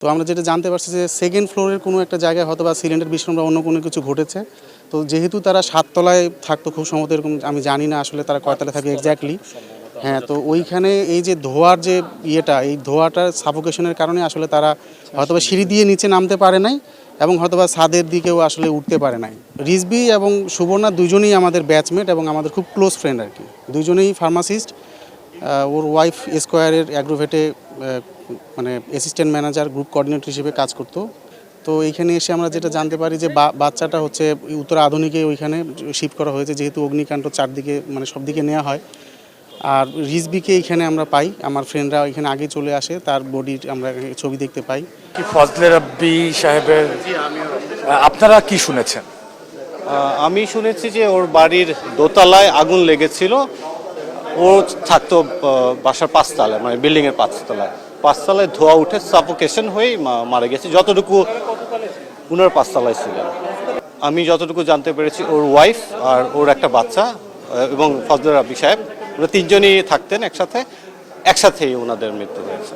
তো আমরা যেটা জানতে পারছি যে সেকেন্ড ফ্লোরের কোনো একটা জায়গায় হয়তো বা সিলিন্ডার বিস্ফোরণ বা অন্য কোনো কিছু ঘটেছে। তো যেহেতু তারা ৭ তলায় থাকতো খুব সম্ভবত, এরকম আমি জানি না আসলে তারা কয় তলায় থাকে এক্স্যাক্টলি। হ্যাঁ, তো ওইখানে এই যে ধোঁয়ার যে এই ধোঁয়াটার সাফোকেশনের কারণে আসলে তারা হয়তোবা সিঁড়ি দিয়ে নিচে নামতে পারে নাই এবং হয়তোবা ছাদের দিকেও আসলে উঠতে পারে নাই। রিজভী এবং সুবর্ণা দুজনেই আমাদের ব্যাচমেট এবং আমাদের খুব ক্লোজ ফ্রেন্ড আর কি। দুজনেই ফার্মাসিস্ট। ওর ওয়াইফ স্কোয়ারের অ্যাগ্রোভেটে মানে অ্যাসিস্ট্যান্ট ম্যানেজার, গ্রুপ কোঅর্ডিনেটর হিসেবে কাজ করতো। তো এইখানে এসে আমরা যেটা জানতে পারি যে বাচ্চাটা হচ্ছে উত্তর আধুনিকে ওইখানে শিফট করা হয়েছে, যেহেতু অগ্নিকাণ্ড চারদিকে মানে সব দিকে নেওয়া হয়। আর রিজভীকে এইখানে আমরা পাই, আমার ফ্রেন্ডরা এখানে আগে চলে আসে, তার বডির আমরা ছবি দেখতে পাই। কি ফজলে রাব্বি সাহেবের আপনারা কি শুনেছেন? আমি শুনেছি যে ওর বাড়ির দোতলায় আগুন লেগেছিল। ও থাকতো বাসার ৫ তলায়, মানে বিল্ডিংয়ের ৫ তলায়। ৫ তলায় ধোঁয়া উঠে সাফোকেশন হয়েই মারা গেছে, যতটুকু উনার ৫ তলায় ছিলেন। আমি যতটুকু জানতে পেরেছি ওর ওয়াইফ আর ওর একটা বাচ্চা এবং ফজলে রাব্বি সাহেব, ওরা তিনজনই থাকতেন একসাথেই ওনাদের মৃত্যু হয়েছে।